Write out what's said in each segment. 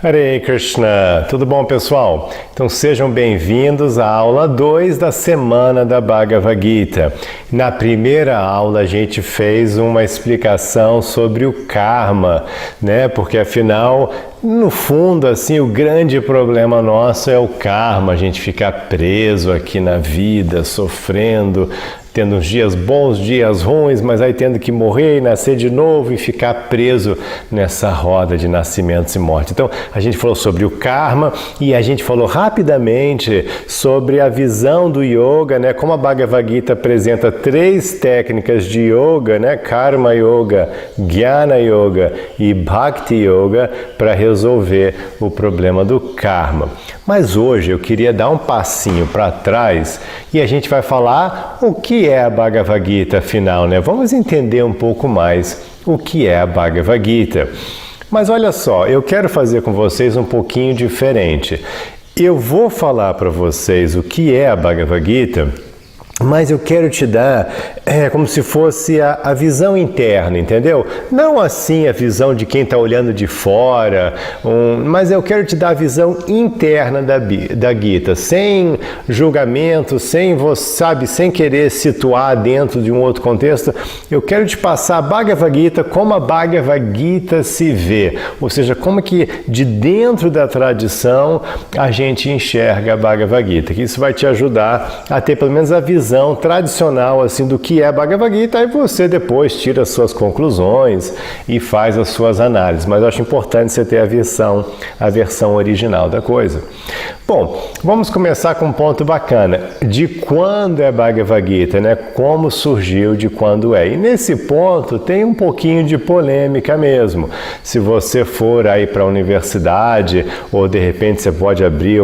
Hare Krishna! Tudo bom, pessoal? Então sejam bem-vindos à aula 2 da semana da Bhagavad Gita. Na primeira aula a gente fez uma explicação sobre o karma, né? Porque afinal, no fundo, assim, o grande problema nosso é o karma, a gente ficar preso aqui na vida, sofrendo, tendo uns dias bons, dias ruins, mas aí tendo que morrer e nascer de novo e ficar preso nessa roda de nascimentos e morte. Então, a gente falou sobre o karma e a gente falou rapidamente sobre a visão do yoga, né? Como a Bhagavad Gita apresenta 3 técnicas de yoga, né? Karma Yoga, Jnana Yoga e Bhakti Yoga para resolver o problema do karma. Mas hoje eu queria dar um passinho para trás e a gente vai falar o que é a Bhagavad Gita, afinal, né? Vamos entender um pouco mais o que é a Bhagavad Gita. Mas olha só, eu quero fazer com vocês um pouquinho diferente. Eu vou falar para vocês o que é a Bhagavad Gita, mas eu quero te dar como se fosse a visão interna, entendeu? Não assim a visão de quem está olhando de fora, mas eu quero te dar a visão interna da Gita, sem julgamento, sem querer situar dentro de um outro contexto. Eu quero te passar a Bhagavad Gita como a Bhagavad Gita se vê, ou seja, como que de dentro da tradição a gente enxerga a Bhagavad Gita, que isso vai te ajudar a ter pelo menos a visão tradicional assim do que é a Bhagavad Gita, aí você depois tira as suas conclusões e faz as suas análises, mas eu acho importante você ter a versão original da coisa. Bom, vamos começar com um ponto bacana, de quando é Bhagavad Gita, né? Como surgiu, de quando é. E nesse ponto tem um pouquinho de polêmica mesmo. Se você for aí para a universidade, ou de repente você pode abrir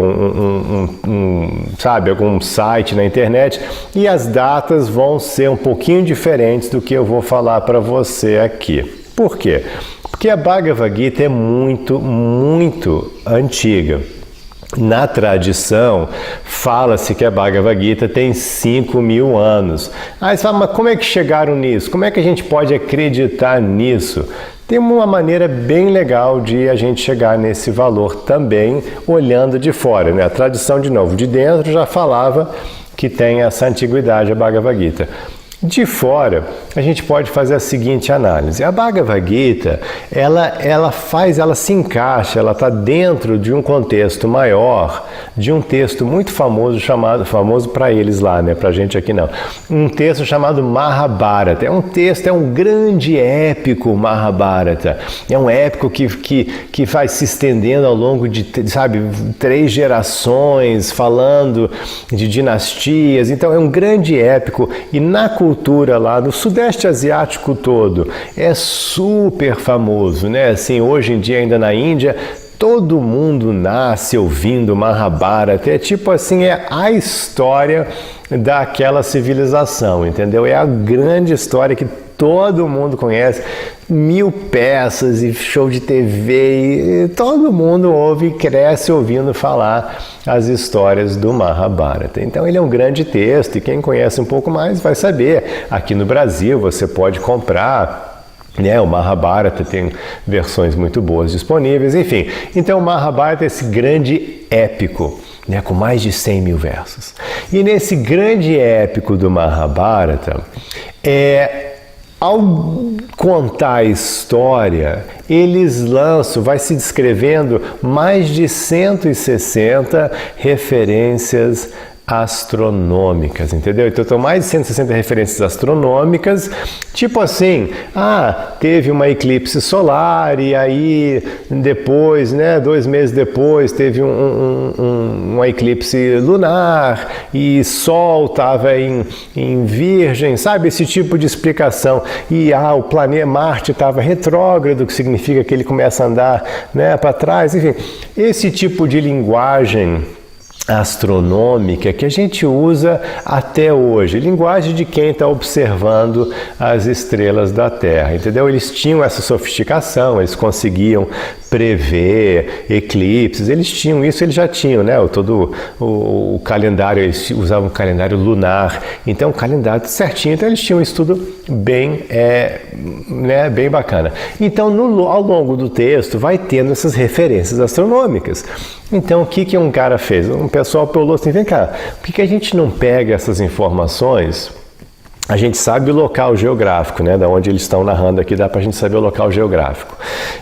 algum site na internet, e as datas vão ser um pouquinho diferentes do que eu vou falar para você aqui. Por quê? Porque a Bhagavad Gita é muito, muito antiga. Na tradição, fala-se que a Bhagavad Gita tem 5.000 anos. Aí você fala, mas como é que chegaram nisso? Como é que a gente pode acreditar nisso? Tem uma maneira bem legal de a gente chegar nesse valor também, olhando de fora, né? A tradição, de novo, de dentro já falava que tem essa antiguidade, a Bhagavad Gita. De fora, a gente pode fazer a seguinte análise. A Bhagavad Gita, ela se encaixa, ela está dentro de um contexto maior, de um texto muito famoso, famoso para eles lá, né? Para a gente aqui não. Um texto chamado Mahabharata. É um grande épico Mahabharata. É um épico que vai se estendendo ao longo de, 3 gerações, falando de dinastias. Então, é um grande épico e na cultura lá no Sudeste Asiático todo é super famoso, né? Assim, hoje em dia ainda na Índia todo mundo nasce ouvindo Mahabharata, é tipo assim, é a história daquela civilização, entendeu? É a grande história que todo mundo conhece, 1000 peças e show de TV, e todo mundo ouve e cresce ouvindo falar as histórias do Mahabharata. Então ele é um grande texto e quem conhece um pouco mais vai saber. Aqui no Brasil você pode comprar, né, o Mahabharata tem versões muito boas disponíveis, enfim. Então o Mahabharata é esse grande épico, né, com mais de 100.000 versos. E nesse grande épico do Mahabharata, ao contar a história, vai se descrevendo mais de 160 referências astronômicas, entendeu? Então, tem mais de 160 referências astronômicas, tipo assim, teve uma eclipse solar e aí depois, né, 2 meses depois, teve uma eclipse lunar e Sol estava em Virgem, sabe? Esse tipo de explicação. E o planeta Marte estava retrógrado, que significa que ele começa a andar, né, para trás, enfim. Esse tipo de linguagem astronômica que a gente usa até hoje, linguagem de quem está observando as estrelas da Terra, entendeu? Eles tinham essa sofisticação, eles conseguiam prever eclipses. Eles tinham isso, eles já tinham, né? Todo o calendário, eles usavam um calendário lunar, então o calendário certinho, então eles tinham um estudo bem, né, bem bacana. Então, ao longo do texto, vai tendo essas referências astronômicas. Então, o que um cara fez? Um pessoal falou assim, vem cá, por que a gente não pega essas informações? A gente sabe o local geográfico, né? Da onde eles estão narrando aqui, dá pra gente saber o local geográfico.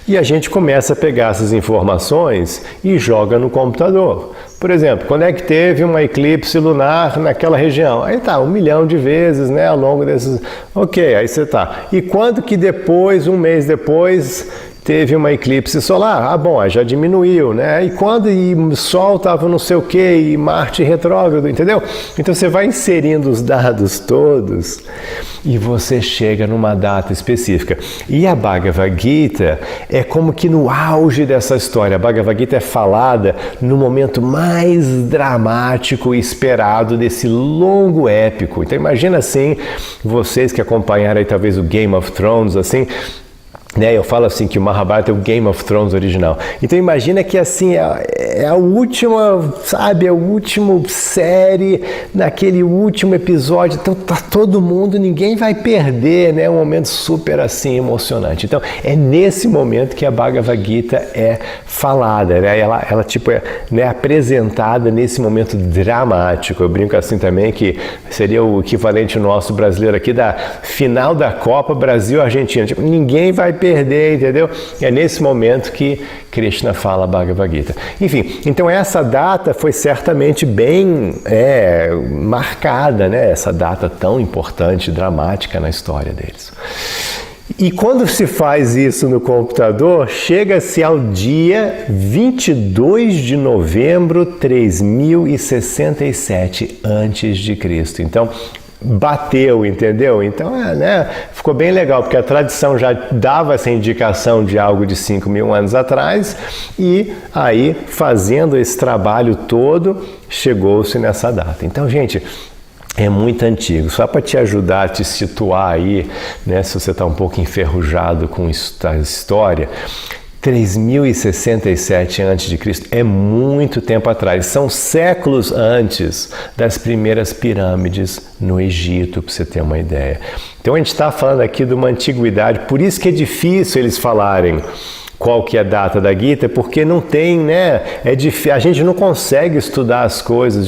E a gente começa a pegar essas informações e joga no computador. Por exemplo, quando é que teve uma eclipse lunar naquela região? Aí tá, 1 milhão de vezes, né? Ao longo desses... Ok, aí você tá. E quando que depois, um mês depois... teve uma eclipse solar, bom, aí já diminuiu, né? E quando o Sol estava não sei o que, e Marte retrógrado, entendeu? Então você vai inserindo os dados todos e você chega numa data específica. E a Bhagavad Gita é como que no auge dessa história. A Bhagavad Gita é falada no momento mais dramático e esperado desse longo épico. Então imagina assim, vocês que acompanharam aí talvez o Game of Thrones, assim, né, eu falo assim que o Mahabharata é o Game of Thrones original. Então imagina que assim é a última, sabe, a última série, naquele último episódio, então tá todo mundo, ninguém vai perder, né, um momento super assim emocionante. Então é nesse momento que a Bhagavad Gita é falada, né, ela tipo né, apresentada nesse momento dramático. Eu brinco assim também que seria o equivalente nosso brasileiro aqui da final da Copa Brasil-Argentina. Tipo, ninguém vai perder, entendeu? É nesse momento que Krishna fala Bhagavad Gita. Enfim, então essa data foi certamente bem marcada, né? Essa data tão importante, dramática na história deles. E quando se faz isso no computador, chega-se ao dia 22 de novembro de 3067 a.C. Então, bateu, entendeu? Então, né, ficou bem legal, porque a tradição já dava essa indicação de algo de 5.000 anos atrás, e aí, fazendo esse trabalho todo, chegou-se nessa data. Então, gente, é muito antigo. Só para te ajudar a te situar aí, né, se você está um pouco enferrujado com a história, 3067 a.C. é muito tempo atrás, são séculos antes das primeiras pirâmides no Egito, para você ter uma ideia. Então a gente está falando aqui de uma antiguidade, por isso que é difícil eles falarem qual que é a data da Gita, porque não tem, né? A gente não consegue estudar as coisas.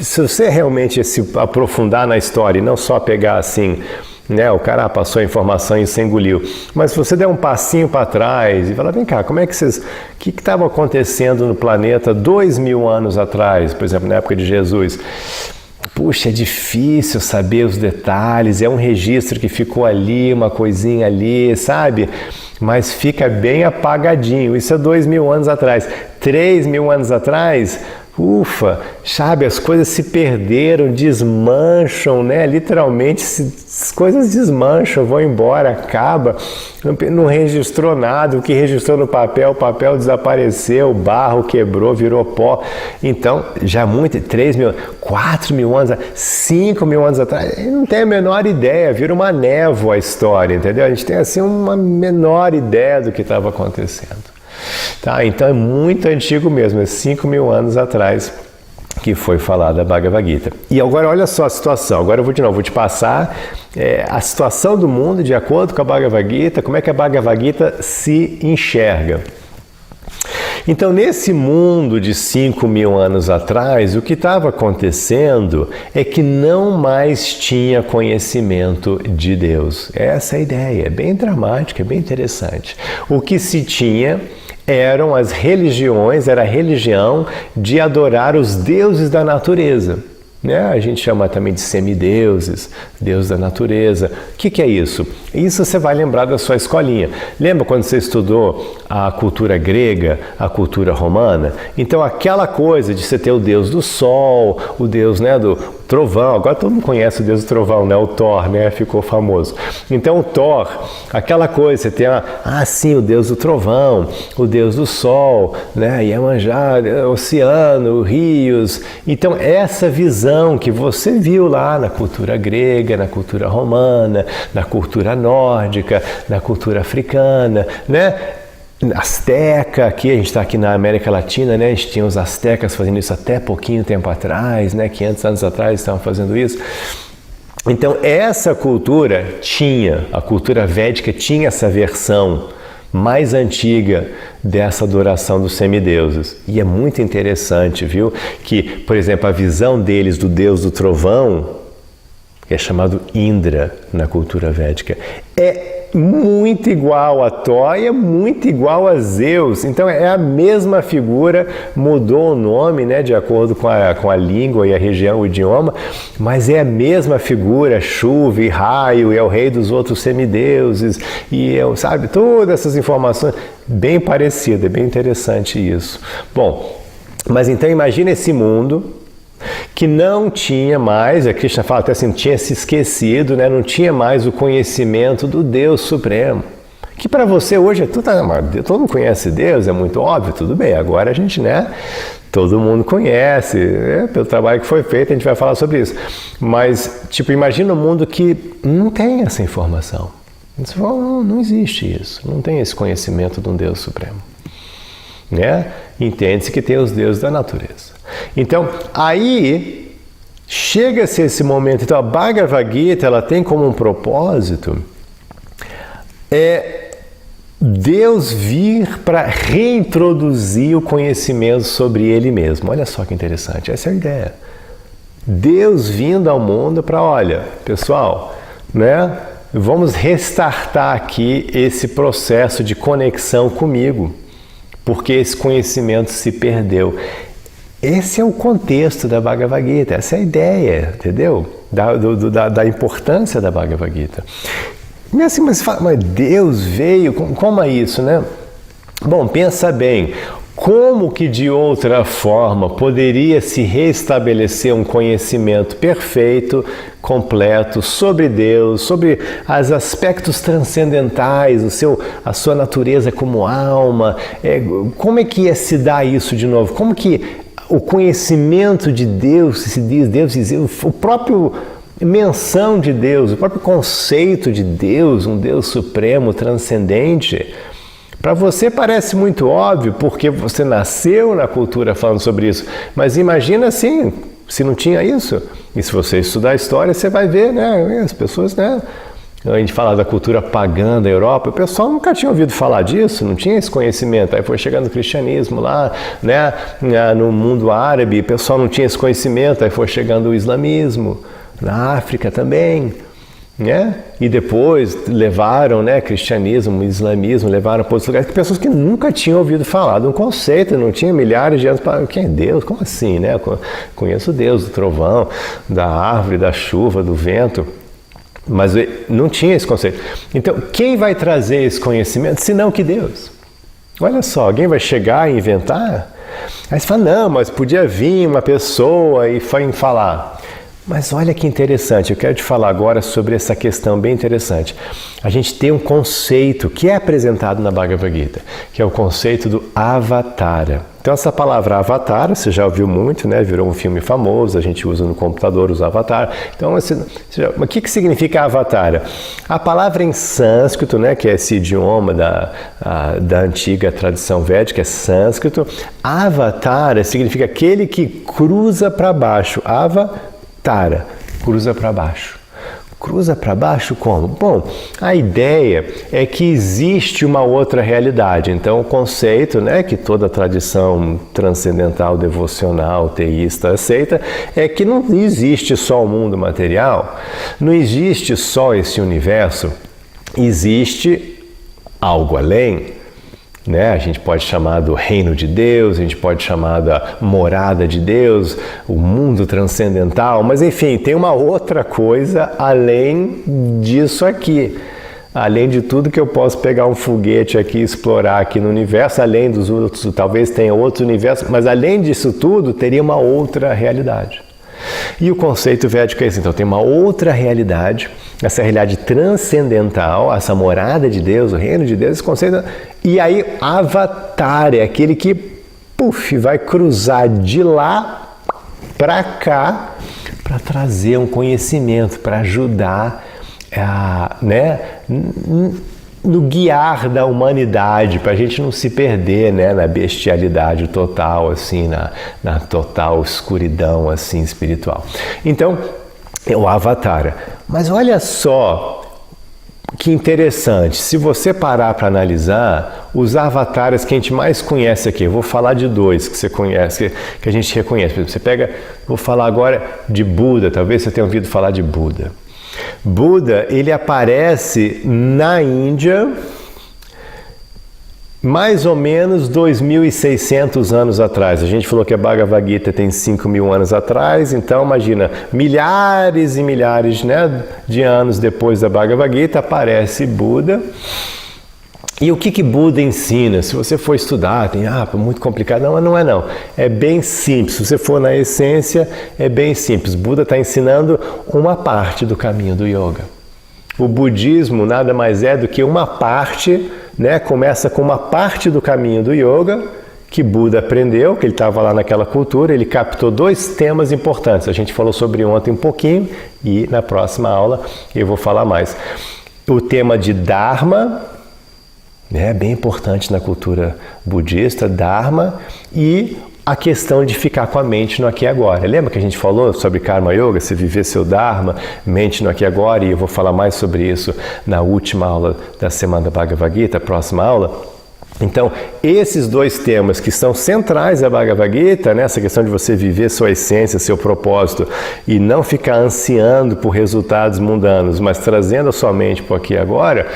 Se você realmente se aprofundar na história e não só pegar assim, né, o cara passou a informação e você engoliu. Mas se você der um passinho para trás e falar, vem cá, como é que vocês... O que estava acontecendo no planeta 2.000 anos atrás, por exemplo, na época de Jesus? Puxa, é difícil saber os detalhes, é um registro que ficou ali, uma coisinha ali, sabe? Mas fica bem apagadinho. Isso é 2.000 anos atrás. 3.000 anos atrás... Ufa, sabe, as coisas se perderam, desmancham, né? Literalmente, as coisas desmancham, vão embora, acaba, não registrou nada, o que registrou no papel, o papel desapareceu, o barro quebrou, virou pó. Então, já muito, 3.000, 4.000 anos, 5.000 anos atrás, não tem a menor ideia, vira uma névoa a história, entendeu? A gente tem assim uma menor ideia do que estava acontecendo. Tá, então é muito antigo mesmo, é 5.000 anos atrás que foi falada a Bhagavad Gita. E agora olha só a situação, agora eu vou te passar a situação do mundo de acordo com a Bhagavad Gita, como é que a Bhagavad Gita se enxerga. Então, nesse mundo de 5.000 anos atrás, o que estava acontecendo é que não mais tinha conhecimento de Deus. Essa é a ideia, é bem dramática, é bem interessante. O que se tinha eram as religiões, era a religião de adorar os deuses da natureza. Né? A gente chama também de semideuses, deus da natureza. O que é isso? Isso você vai lembrar da sua escolinha. Lembra quando você estudou a cultura grega, a cultura romana? Então aquela coisa de você ter o deus do sol, o deus, né, do trovão, agora todo mundo conhece o deus do trovão, né? O Thor, né? Ficou famoso. Então o Thor, aquela coisa, você tem sim, o deus do trovão, o deus do sol, né? Iemanjá, oceano, rios. Então essa visão que você viu lá na cultura grega, na cultura romana, na cultura nórdica, na cultura africana, né? Azteca, aqui a gente está aqui na América Latina, né? A gente tinha os astecas fazendo isso até pouquinho tempo atrás, né? 500 anos atrás estavam fazendo isso. Então essa cultura a cultura védica tinha essa versão mais antiga dessa adoração dos semideuses. E é muito interessante, viu? Que, por exemplo, a visão deles do deus do trovão, que é chamado Indra na cultura védica, é muito igual a Thor e é muito igual a Zeus. Então é a mesma figura, mudou o nome, né, de acordo com a língua e a região, o idioma, mas é a mesma figura, chuva e raio, é o rei dos outros semideuses, e sabe, todas essas informações, bem parecido, é bem interessante isso. Bom, mas então imagina esse mundo que não tinha mais, a Krishna fala até assim, tinha se esquecido, né? Não tinha mais o conhecimento do Deus Supremo. Que para você hoje é tudo, todo mundo conhece Deus, é muito óbvio, tudo bem. Agora a gente, né? Todo mundo conhece, pelo trabalho que foi feito, a gente vai falar sobre isso. Mas, tipo, imagina um mundo que não tem essa informação. Você fala, não existe isso, não tem esse conhecimento de um Deus Supremo. Né? Entende-se que tem os deuses da natureza. Então, aí chega-se esse momento. Então, a Bhagavad Gita, ela tem como um propósito Deus vir para reintroduzir o conhecimento sobre Ele mesmo. Olha só que interessante, essa é a ideia. Deus vindo ao mundo para, olha, pessoal, né? Vamos restartar aqui esse processo de conexão comigo, porque esse conhecimento se perdeu. Esse é o contexto da Bhagavad Gita, essa é a ideia, entendeu? Da importância da Bhagavad Gita. E assim, mas Deus veio, como é isso, né? Bom, pensa bem, como que de outra forma poderia se restabelecer um conhecimento perfeito, completo, sobre Deus, sobre os aspectos transcendentais, a sua natureza como alma? Como é que ia se dar isso de novo? Como que o conhecimento de Deus, se diz Deus, o próprio menção de Deus, o próprio conceito de Deus, um Deus supremo, transcendente, para você parece muito óbvio, porque você nasceu na cultura falando sobre isso, mas imagina assim, se não tinha isso, e se você estudar a história, você vai ver, né, as pessoas, né, a gente fala da cultura pagã da Europa, o pessoal nunca tinha ouvido falar disso, não tinha esse conhecimento. Aí foi chegando o cristianismo lá, né, no mundo árabe, o pessoal não tinha esse conhecimento, aí foi chegando o islamismo, na África também, né? E depois levaram, né, cristianismo, islamismo, levaram para outros lugares, que pessoas que nunca tinham ouvido falar de um conceito, não tinha milhares de anos para quem é Deus, como assim, né? Conheço Deus do trovão, da árvore, da chuva, do vento. Mas não tinha esse conceito. Então, quem vai trazer esse conhecimento, senão que Deus? Olha só, alguém vai chegar e inventar? Aí você fala, não, mas podia vir uma pessoa e falar. Mas olha que interessante, eu quero te falar agora sobre essa questão bem interessante. A gente tem um conceito que é apresentado na Bhagavad Gita, que é o conceito do avatara. Então essa palavra avatar, você já ouviu muito, né? Virou um filme famoso, a gente usa no computador os avatar. Então, o que significa avatar? A palavra em sânscrito, né, que é esse idioma da antiga tradição védica, é sânscrito. Avatar significa aquele que cruza para baixo. Avatara, cruza para baixo. Cruza para baixo como? Bom, a ideia é que existe uma outra realidade. Então, o conceito, né, que toda tradição transcendental, devocional, teísta aceita, é que não existe só o mundo material, não existe só esse universo, existe algo além. Né? A gente pode chamar do reino de Deus, a gente pode chamar da morada de Deus, o mundo transcendental, mas enfim, tem uma outra coisa além disso aqui. Além de tudo que eu posso pegar um foguete aqui e explorar aqui no universo, além dos outros, talvez tenha outro universo, mas além disso tudo, teria uma outra realidade. E o conceito védico é esse, então tem uma outra realidade, essa realidade transcendental, essa morada de Deus, o reino de Deus, esse conceito, e aí avatar é aquele que, vai cruzar de lá para cá para trazer um conhecimento, para ajudar, né, no guiar da humanidade, para a gente não se perder, né, na bestialidade total, assim, na total escuridão assim, espiritual. Então, é o Avatar. Mas olha só que interessante, se você parar para analisar, os avatares que a gente mais conhece aqui, eu vou falar de dois que você conhece, que a gente reconhece. Por exemplo, você pega, vou falar agora de Buda, talvez você tenha ouvido falar de Buda. Buda, ele aparece na Índia mais ou menos 2.600 anos atrás. A gente falou que a Bhagavad Gita tem 5.000 anos atrás, então imagina, milhares e milhares, né, de anos depois da Bhagavad Gita aparece Buda. E o que Buda ensina? Se você for estudar, tem, muito complicado. Não é não. É bem simples. Se você for na essência, é bem simples. Buda está ensinando uma parte do caminho do yoga. O budismo nada mais é do que uma parte, né? Começa com uma parte do caminho do yoga que Buda aprendeu, que ele estava lá naquela cultura, ele captou dois temas importantes. A gente falou sobre ontem um pouquinho e na próxima aula eu vou falar mais. O tema de Dharma, é bem importante na cultura budista, Dharma, e a questão de ficar com a mente no aqui e agora. Lembra que a gente falou sobre Karma Yoga, se viver seu Dharma, mente no aqui e agora, e eu vou falar mais sobre isso na última aula da semana da Bhagavad Gita, próxima aula. Então, esses dois temas que são centrais à Bhagavad Gita, né, essa questão de você viver sua essência, seu propósito, e não ficar ansiando por resultados mundanos, mas trazendo a sua mente para o aqui e agora,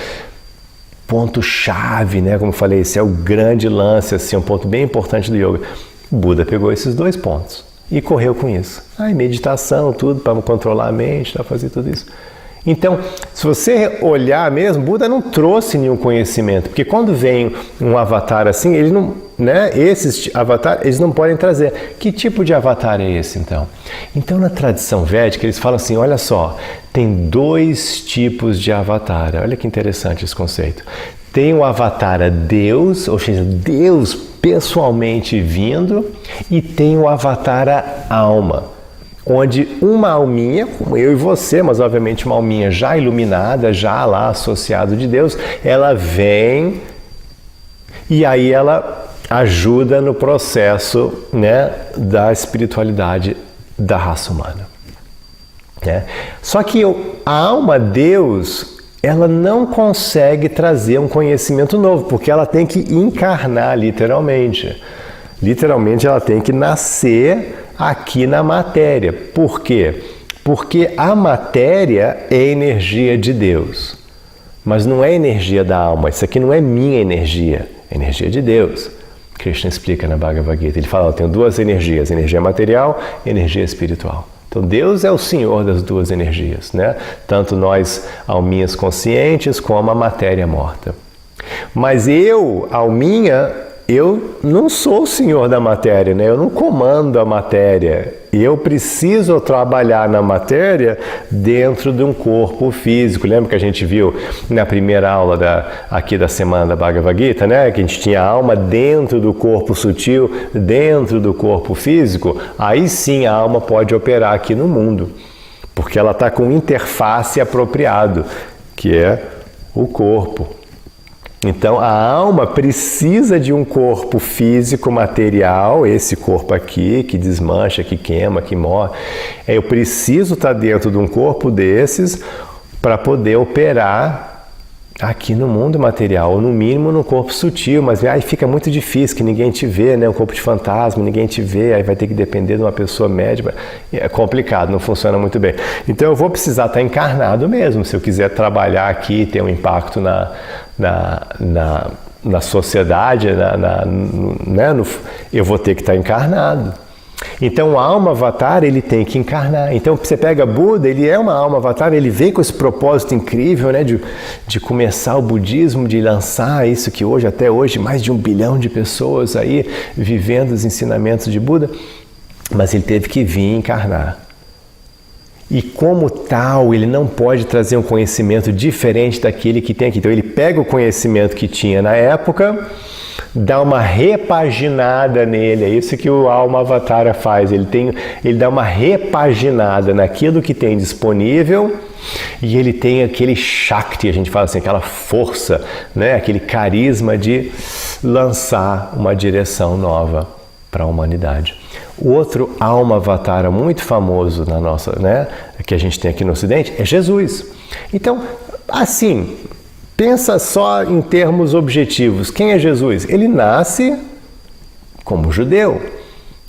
ponto-chave, né? Como eu falei, esse é o grande lance, assim, um ponto bem importante do yoga. Buda pegou esses dois pontos e correu com isso. Meditação, tudo para controlar a mente, para fazer tudo isso. Então, se você olhar mesmo, Buda não trouxe nenhum conhecimento, porque quando vem um avatar assim, ele não, né? Esses avatares, eles não podem trazer. Que tipo de avatar é esse, então? Então, na tradição védica, eles falam assim, olha só, tem dois tipos de avatar. Olha que interessante esse conceito. Tem o avatar a Deus, ou seja, Deus pessoalmente vindo, e tem o avatar a alma, onde uma alminha, como eu e você, mas obviamente uma alminha já iluminada, já lá associado de Deus, ela vem e aí ela ajuda no processo, né, da espiritualidade da raça humana. Né? Só que a alma Deus, ela não consegue trazer um conhecimento novo, porque ela tem que encarnar literalmente. Literalmente ela tem que nascer aqui na matéria. Por quê? Porque a matéria é energia de Deus, mas não é energia da alma. Isso aqui não é minha energia, é energia de Deus. Krishna explica na Bhagavad Gita. Ele fala, eu tenho duas energias, energia material e energia espiritual. Então Deus é o Senhor das duas energias, né? Tanto nós, alminhas conscientes, como a matéria morta. Mas eu, alminha, eu não sou o senhor da matéria, né? Eu não comando a matéria. Eu preciso trabalhar na matéria dentro de um corpo físico. Lembra que a gente viu na primeira aula aqui da semana da Bhagavad Gita, né? Que a gente tinha a alma dentro do corpo sutil, dentro do corpo físico. Aí sim a alma pode operar aqui no mundo, porque ela está com interface apropriado, que é o corpo. Então, a alma precisa de um corpo físico, material, esse corpo aqui, que desmancha, que queima, que morre. Eu preciso estar dentro de um corpo desses para poder operar aqui no mundo material, ou no mínimo no corpo sutil, mas aí fica muito difícil, que ninguém te vê, né? Um corpo de fantasma, ninguém te vê, aí vai ter que depender de uma pessoa médica. É complicado, não funciona muito bem. Então eu vou precisar estar encarnado mesmo, se eu quiser trabalhar aqui e ter um impacto na sociedade, né? Eu vou ter que estar encarnado. Então, a alma avatar, ele tem que encarnar. Então, você pega Buda, ele é uma alma avatar, ele vem com esse propósito incrível, né, de começar o budismo, de lançar isso que hoje, até hoje, mais de 1 bilhão de pessoas aí vivendo os ensinamentos de Buda, mas ele teve que vir encarnar. E como tal, ele não pode trazer um conhecimento diferente daquele que tem aqui. Então, ele pega o conhecimento que tinha na época, dá uma repaginada nele. É isso que o Alma Avatara faz. Ele dá uma repaginada naquilo que tem disponível e ele tem aquele Shakti, a gente fala assim, aquela força, né? Aquele carisma de lançar uma direção nova para a humanidade. O outro Alma Avatara muito famoso na nossa, né? Que a gente tem aqui no Ocidente é Jesus. Então, assim, pensa só em termos objetivos. Quem é Jesus? Ele nasce como judeu.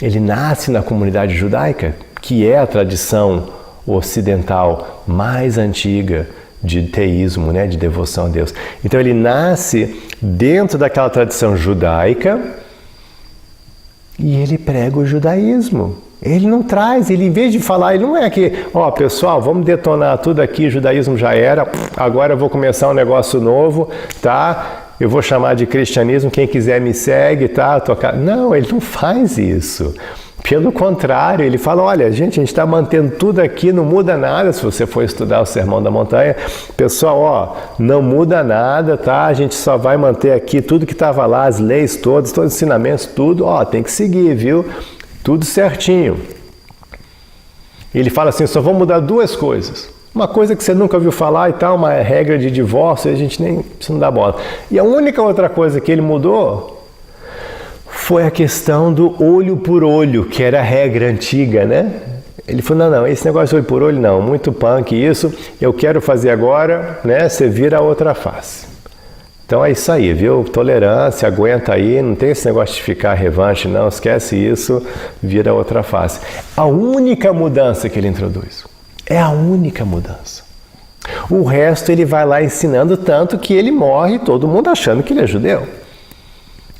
Ele nasce na comunidade judaica, que é a tradição ocidental mais antiga de teísmo, né, de devoção a Deus. Então ele nasce dentro daquela tradição judaica e ele prega o judaísmo. Ele não traz, ele em vez de falar, ele não é que, ó, pessoal, vamos detonar tudo aqui, o judaísmo já era, agora eu vou começar um negócio novo, tá? Eu vou chamar de cristianismo, quem quiser me segue, tá? Não, ele não faz isso. Pelo contrário, ele fala, olha, gente, a gente está mantendo tudo aqui, não muda nada. Se você for estudar o Sermão da Montanha, pessoal, ó, não muda nada, tá? A gente só vai manter aqui tudo que estava lá, as leis todas, todos os ensinamentos, tudo, ó, tem que seguir, viu? Tudo certinho. Ele fala assim, só vou mudar duas coisas. Uma coisa que você nunca ouviu falar e tal, uma regra de divórcio, a gente nem precisa não dá bola. E a única outra coisa que ele mudou foi a questão do olho por olho, que era a regra antiga, né? Ele falou, não, esse negócio de olho por olho não, muito punk isso, eu quero fazer agora, né? Você vira a outra face. Então é isso aí, viu? Tolerância, aguenta aí, não tem esse negócio de ficar revanche, não, esquece isso, vira outra face. A única mudança que ele introduz, é a única mudança. O resto ele vai lá ensinando tanto que ele morre, todo mundo achando que ele é judeu.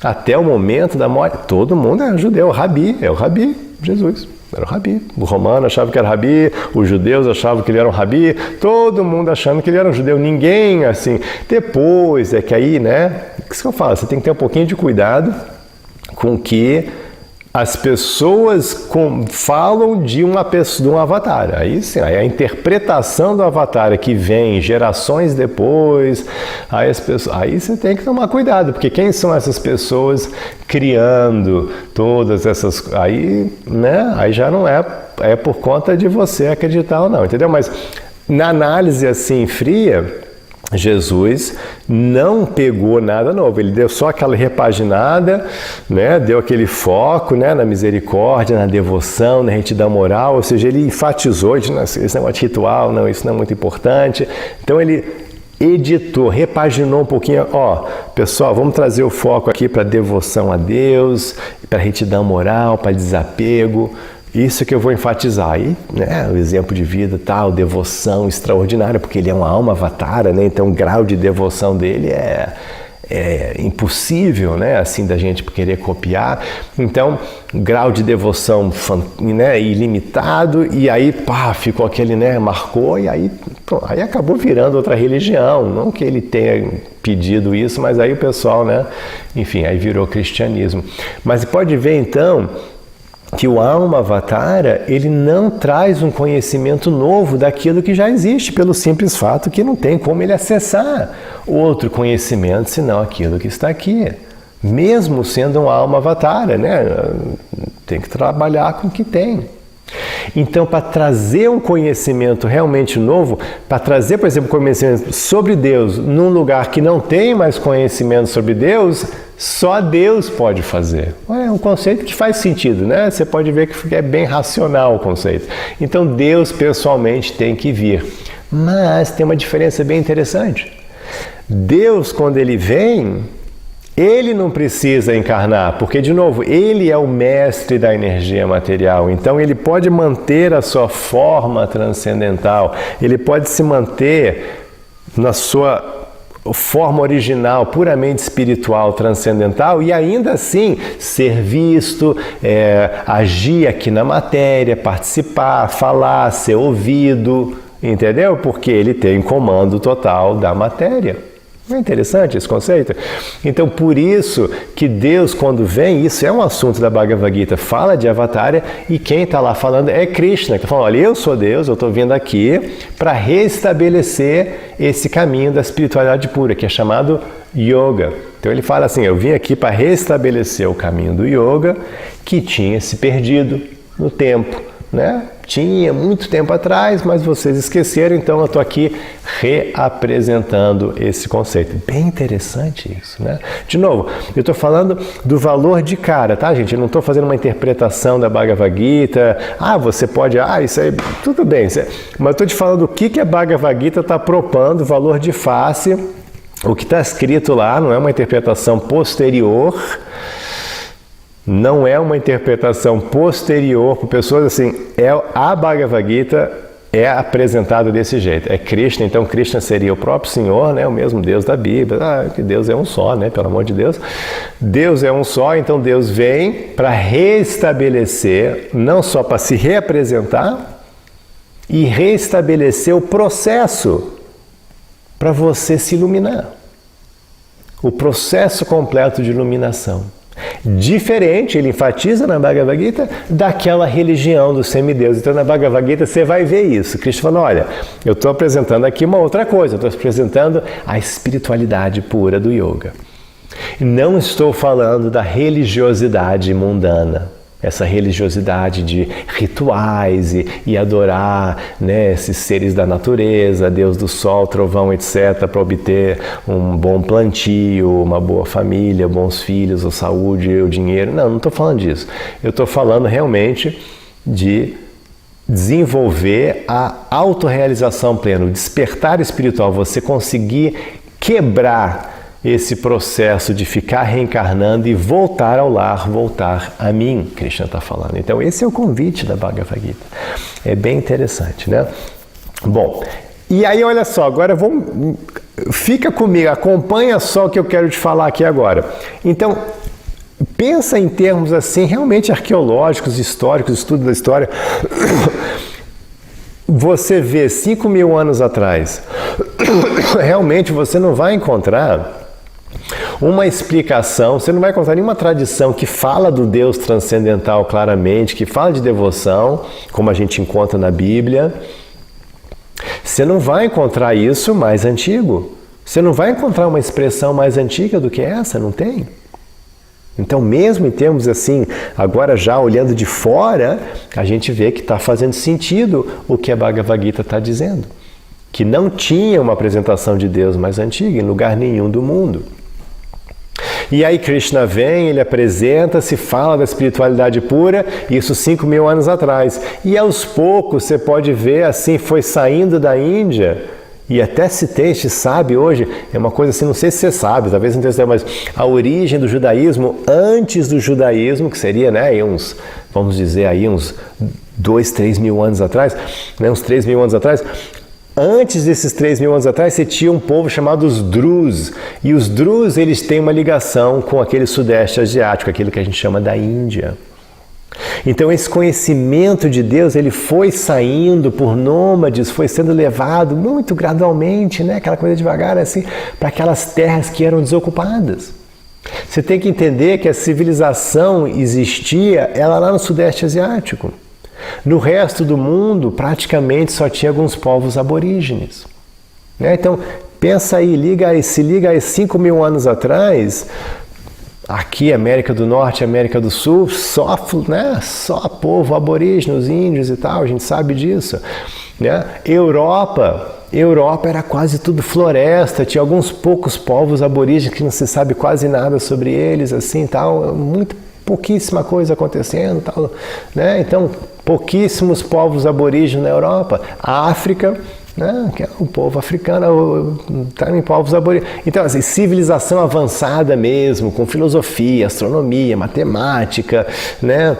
Até o momento da morte, todo mundo é judeu, é o Rabi, Jesus. Era o Rabi. O romano achava que era Rabi, os judeus achavam que ele era um Rabi, todo mundo achando que ele era um judeu, ninguém assim. Depois é que aí, né? O que eu falo? Você tem que ter um pouquinho de cuidado com que as pessoas falam de uma pessoa, de um avatar. Aí sim, aí a interpretação do avatar que vem gerações depois, aí você tem que tomar cuidado, porque quem são essas pessoas criando todas essas... Aí, né, aí já não é por conta de você acreditar ou não, entendeu? Mas na análise assim fria, Jesus não pegou nada novo, ele deu só aquela repaginada, né? Deu aquele foco, né? Na misericórdia, na devoção, na retidão moral, ou seja, ele enfatizou, esse negócio de ritual, não, isso não é muito importante. Então ele editou, repaginou um pouquinho, ó, pessoal, vamos trazer o foco aqui para devoção a Deus, para retidão moral, para desapego. Isso que eu vou enfatizar aí, né? O exemplo de vida, tal, devoção extraordinária, porque ele é uma alma avatara, né? Então o grau de devoção dele é impossível, né? Assim, da gente querer copiar. Então, grau de devoção, né? Ilimitado, e aí, pá, ficou aquele, né? Marcou, e aí, pronto, aí acabou virando outra religião. Não que ele tenha pedido isso, mas aí o pessoal, né? Enfim, aí virou cristianismo. Mas pode ver, então, que o Alma Avatara, ele não traz um conhecimento novo daquilo que já existe, pelo simples fato que não tem como ele acessar outro conhecimento senão aquilo que está aqui. Mesmo sendo um Alma Avatara, né? Tem que trabalhar com o que tem. Então, para trazer um conhecimento realmente novo, para trazer, por exemplo, conhecimento sobre Deus num lugar que não tem mais conhecimento sobre Deus, só Deus pode fazer. É um conceito que faz sentido, né? Você pode ver que é bem racional o conceito. Então, Deus pessoalmente tem que vir. Mas tem uma diferença bem interessante. Deus, quando ele vem, ele não precisa encarnar, porque, de novo, ele é o mestre da energia material. Então, ele pode manter a sua forma transcendental, ele pode se manter na sua forma original, puramente espiritual, transcendental, e ainda assim ser visto, agir aqui na matéria, participar, falar, ser ouvido, entendeu? Porque ele tem comando total da matéria. Não é interessante esse conceito? Então, por isso que Deus, quando vem, isso é um assunto da Bhagavad Gita, fala de Avatara, e quem está lá falando é Krishna, que está falando, olha, eu sou Deus, eu estou vindo aqui para restabelecer esse caminho da espiritualidade pura, que é chamado Yoga. Então ele fala assim, eu vim aqui para restabelecer o caminho do yoga que tinha se perdido no tempo, né? Tinha muito tempo atrás, mas vocês esqueceram, então eu estou aqui reapresentando esse conceito. Bem interessante isso, né? De novo, eu estou falando do valor de cara, tá, gente? Eu não estou fazendo uma interpretação da Bhagavad Gita. Você pode... isso aí... Tudo bem. Mas eu estou te falando o que a Bhagavad Gita está propondo, valor de face. O que está escrito lá não é uma interpretação posterior. Não é uma interpretação posterior por pessoas assim, a Bhagavad Gita é apresentada desse jeito. É Krishna, então Krishna seria o próprio Senhor, né? O mesmo Deus da Bíblia. Que Deus é um só, né? Pelo amor de Deus. Deus é um só, então Deus vem para restabelecer, não só para se reapresentar, e restabelecer o processo para você se iluminar. O processo completo de iluminação. Diferente, ele enfatiza na Bhagavad Gita, daquela religião dos semideuses. Então na Bhagavad Gita você vai ver isso. Krishna falou, olha, eu estou apresentando aqui uma outra coisa, eu estou apresentando a espiritualidade pura do yoga. Não estou falando da religiosidade mundana, essa religiosidade de rituais e adorar, né, esses seres da natureza, Deus do sol, trovão, etc., para obter um bom plantio, uma boa família, bons filhos, a saúde, o dinheiro. Não estou falando disso. Eu estou falando realmente de desenvolver a autorrealização plena, o despertar espiritual, você conseguir quebrar esse processo de ficar reencarnando e voltar ao lar, voltar a mim, Krishna está falando. Então esse é o convite da Bhagavad Gita. É bem interessante, né? Bom, e aí olha só, agora fica comigo, acompanha só o que eu quero te falar aqui agora. Então, pensa em termos assim, realmente arqueológicos, históricos, estudo da história. Você vê 5.000 anos atrás, realmente você não vai encontrar uma explicação, você não vai encontrar nenhuma tradição que fala do Deus transcendental claramente, que fala de devoção, como a gente encontra na Bíblia. Você não vai encontrar isso mais antigo. Você não vai encontrar uma expressão mais antiga do que essa, não tem? Então, mesmo em termos assim, agora já olhando de fora, a gente vê que está fazendo sentido o que a Bhagavad Gita está dizendo. Que não tinha uma apresentação de Deus mais antiga em lugar nenhum do mundo. E aí Krishna vem, ele apresenta, se fala da espiritualidade pura, isso 5.000 anos atrás. E aos poucos você pode ver assim, foi saindo da Índia, e até se sabe hoje, é uma coisa assim, não sei se você sabe, talvez não tenha, mas a origem do judaísmo, antes do judaísmo, que seria, né, vamos dizer aí, uns 2-3 mil anos atrás, né, uns 3.000 anos atrás. Antes desses 3.000 anos atrás, você tinha um povo chamado os Drus. E os Drus, eles têm uma ligação com aquele sudeste asiático, aquilo que a gente chama da Índia. Então esse conhecimento de Deus, ele foi saindo por nômades, foi sendo levado muito gradualmente, né? Aquela coisa devagar assim, para aquelas terras que eram desocupadas. Você tem que entender que a civilização existia, ela lá no sudeste asiático. No resto do mundo, praticamente só tinha alguns povos aborígenes. Né? Então, pensa aí, se liga aí 5.000 anos atrás, aqui, América do Norte, América do Sul, só povo aborígene, os índios e tal, a gente sabe disso. Né? Europa era quase tudo floresta, tinha alguns poucos povos aborígenes que não se sabe quase nada sobre eles, assim, tal, pouquíssima coisa acontecendo, tal, né? Então, pouquíssimos povos aborígenes na Europa. A África, né? Que é o povo africano, também povos aborígenes. Então, assim, civilização avançada mesmo, com filosofia, astronomia, matemática, né?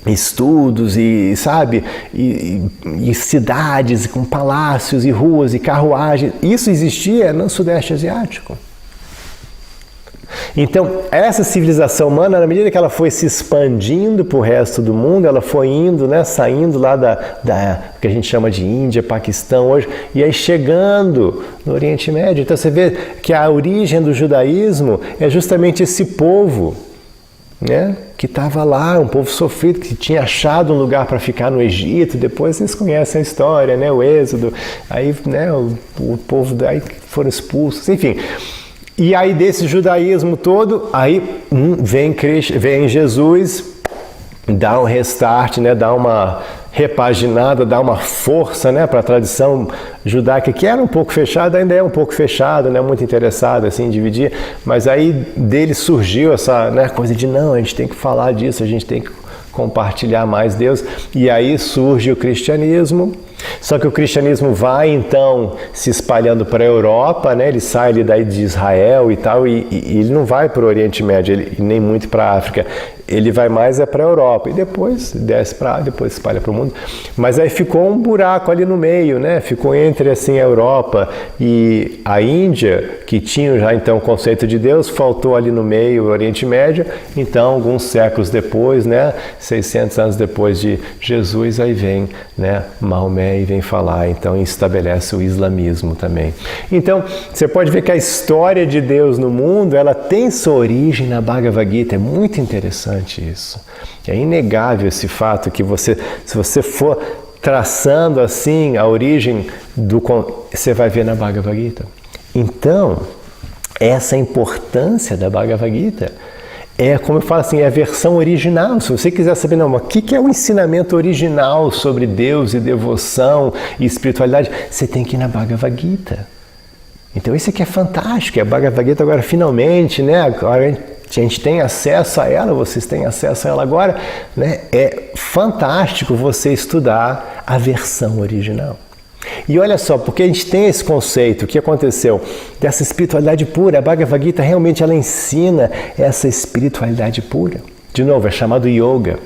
Estudos e, sabe, e cidades com palácios e ruas e carruagens. Isso existia no Sudeste Asiático. Então, essa civilização humana, na medida que ela foi se expandindo para o resto do mundo, ela foi indo, né, saindo lá da que a gente chama de Índia, Paquistão hoje, e aí chegando no Oriente Médio. Então você vê que a origem do judaísmo é justamente esse povo, né, que estava lá, um povo sofrido, que tinha achado um lugar para ficar no Egito. Depois vocês conhecem a história, né, o Êxodo, aí, né, o povo daí foram expulsos, enfim. E aí desse judaísmo todo, aí vem Jesus, dá um restart, né? Dá uma repaginada, dá uma força, né, para a tradição judaica, que era um pouco fechada, ainda é um pouco fechada, né, muito interessada assim, em dividir, mas aí dele surgiu essa, né, coisa de não, a gente tem que falar disso, a gente tem que compartilhar mais Deus, e aí surge o cristianismo. Só que o cristianismo vai então se espalhando para a Europa, né? Ele sai ali daí de Israel e tal, e ele não vai para o Oriente Médio, e nem muito para a África, ele vai mais para a Europa, e depois desce para depois se espalha para o mundo. Mas aí ficou um buraco ali no meio, né? Ficou entre assim a Europa e a Índia, que tinha já então o conceito de Deus, faltou ali no meio o Oriente Médio. Então, alguns séculos depois, né, 600 anos depois de Jesus, aí vem, né, Maomé e vem falar, então estabelece o islamismo também. Então, você pode ver que a história de Deus no mundo, ela tem sua origem na Bhagavad Gita, é muito interessante isso. É inegável esse fato que se você for traçando assim a origem você vai ver na Bhagavad Gita. Então, essa importância da Bhagavad Gita é, como eu falo assim, é a versão original. Se você quiser saber, não, o que é o ensinamento original sobre Deus e devoção e espiritualidade, você tem que ir na Bhagavad Gita. Então isso aqui é fantástico, a Bhagavad Gita agora finalmente, né, agora a gente tem acesso a ela, vocês têm acesso a ela agora, né, é fantástico você estudar a versão original. E olha só, porque a gente tem esse conceito, o que aconteceu? Dessa espiritualidade pura, a Bhagavad Gita realmente ela ensina essa espiritualidade pura. De novo, é chamado yoga.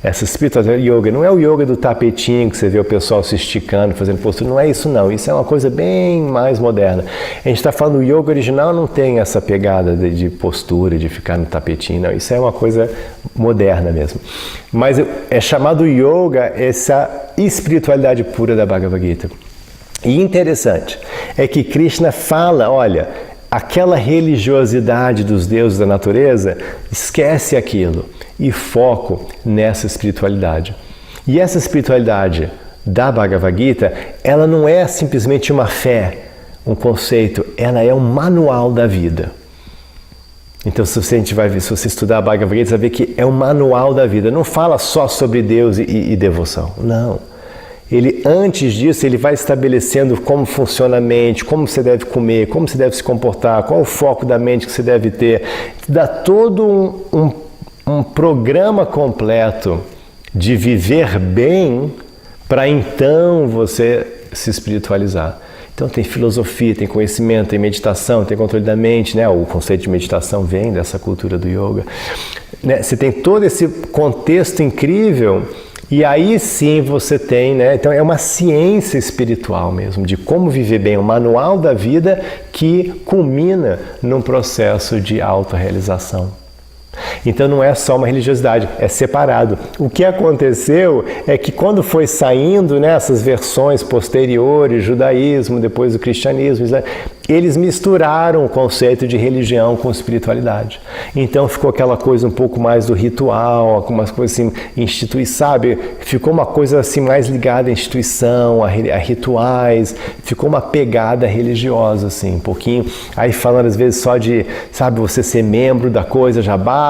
Essa espiritualidade yoga não é o yoga do tapetinho que você vê o pessoal se esticando, fazendo postura, não é isso não, isso é uma coisa bem mais moderna. A gente está falando, o yoga original não tem essa pegada de postura, de ficar no tapetinho, não, isso é uma coisa moderna mesmo. Mas é chamado yoga essa espiritualidade pura da Bhagavad Gita. E interessante é que Krishna fala, olha, aquela religiosidade dos deuses da natureza, esquece aquilo e foco nessa espiritualidade. E essa espiritualidade da Bhagavad Gita, ela não é simplesmente uma fé, um conceito, ela é um manual da vida. Então, se você estudar a Bhagavad Gita, você vai ver que é um manual da vida. Não fala só sobre Deus e devoção, não. Ele, antes disso, ele vai estabelecendo como funciona a mente, como você deve comer, como você deve se comportar, qual o foco da mente que você deve ter. Dá todo um programa completo de viver bem para então você se espiritualizar. Então tem filosofia, tem conhecimento, tem meditação, tem controle da mente, né? O conceito de meditação vem dessa cultura do yoga. Né? Você tem todo esse contexto incrível. E aí sim você tem, né? Então é uma ciência espiritual mesmo, de como viver bem, um manual da vida que culmina num processo de autorrealização. Então não é só uma religiosidade, é separado. O que aconteceu é que quando foi saindo, né, essas versões posteriores, judaísmo, depois o cristianismo, eles misturaram o conceito de religião com espiritualidade. Então ficou aquela coisa um pouco mais do ritual, algumas coisas assim, sabe? Ficou uma coisa assim mais ligada à instituição, a rituais, ficou uma pegada religiosa assim, um pouquinho. Aí falando às vezes só de, sabe, você ser membro da coisa já basta,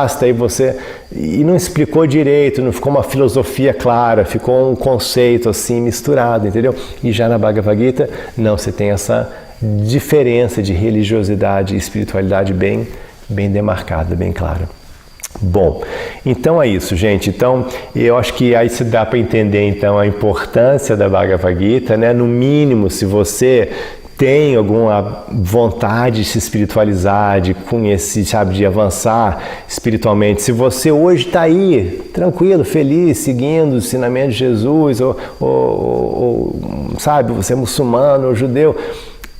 e não explicou direito, não ficou uma filosofia clara, ficou um conceito assim misturado, entendeu? E já na Bhagavad Gita, não, você tem essa diferença de religiosidade e espiritualidade bem demarcada, bem clara. Bom, então é isso, gente. Então, eu acho que aí se dá para entender então a importância da Bhagavad Gita, né? No mínimo, se você tem alguma vontade de se espiritualizar, de conhecer, sabe, de avançar espiritualmente, se você hoje está aí, tranquilo, feliz, seguindo os ensinamentos de Jesus, ou sabe, você é muçulmano ou judeu,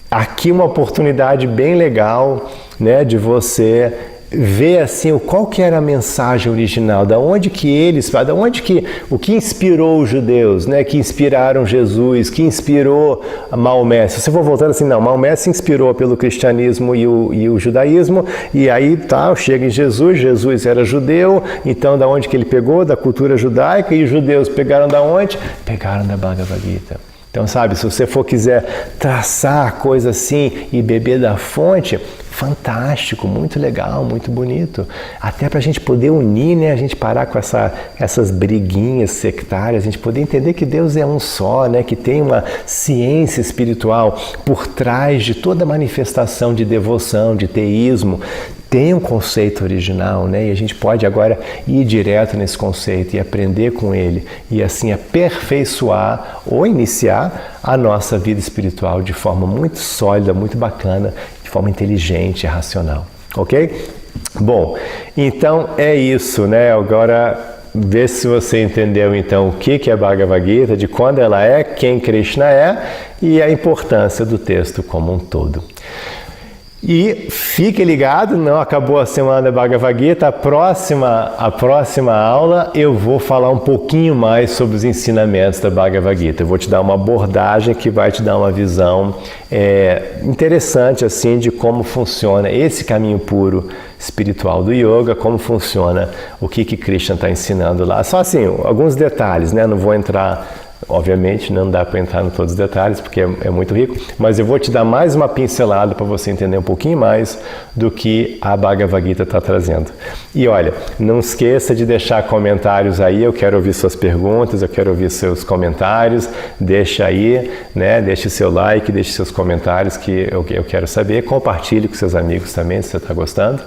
aqui uma oportunidade bem legal, né, de você ver assim qual que era a mensagem original, o que inspirou os judeus, né, que inspiraram Jesus, que inspirou Maomé. Se você for voltando assim, não, Maomé se inspirou pelo cristianismo e o judaísmo, e aí chega em Jesus era judeu, então da onde que ele pegou? Da cultura judaica, e os judeus pegaram da onde? Pegaram da Bhagavad Gita. Então, sabe, se você quiser traçar coisa assim e beber da fonte, fantástico, muito legal, muito bonito. Até para a gente poder unir, né? A gente parar com essas briguinhas sectárias, a gente poder entender que Deus é um só, né? Que tem uma ciência espiritual por trás de toda manifestação de devoção, de teísmo. Tem um conceito original, né? E a gente pode agora ir direto nesse conceito e aprender com ele e assim aperfeiçoar ou iniciar a nossa vida espiritual de forma muito sólida, muito bacana, de forma inteligente e racional, ok? Bom, então é isso, né? Agora vê se você entendeu então o que é Bhagavad Gita, de quando ela é, quem Krishna é e a importância do texto como um todo. E fique ligado, não acabou a semana da Bhagavad Gita, a próxima aula eu vou falar um pouquinho mais sobre os ensinamentos da Bhagavad Gita. Eu vou te dar uma abordagem que vai te dar uma visão interessante assim de como funciona esse caminho puro espiritual do yoga, como funciona, o que Krishna está ensinando lá. Só assim, alguns detalhes, né? Não vou entrar... Obviamente não dá para entrar em todos os detalhes porque é muito rico, mas eu vou te dar mais uma pincelada para você entender um pouquinho mais do que a Bhagavad Gita está trazendo. E olha, não esqueça de deixar comentários aí, eu quero ouvir suas perguntas, eu quero ouvir seus comentários, deixa aí, né? Deixe seu like, deixe seus comentários que eu quero saber, compartilhe com seus amigos também se você está gostando.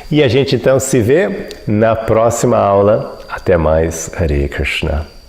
E a gente então se vê na próxima aula. Até mais, Hare Krishna.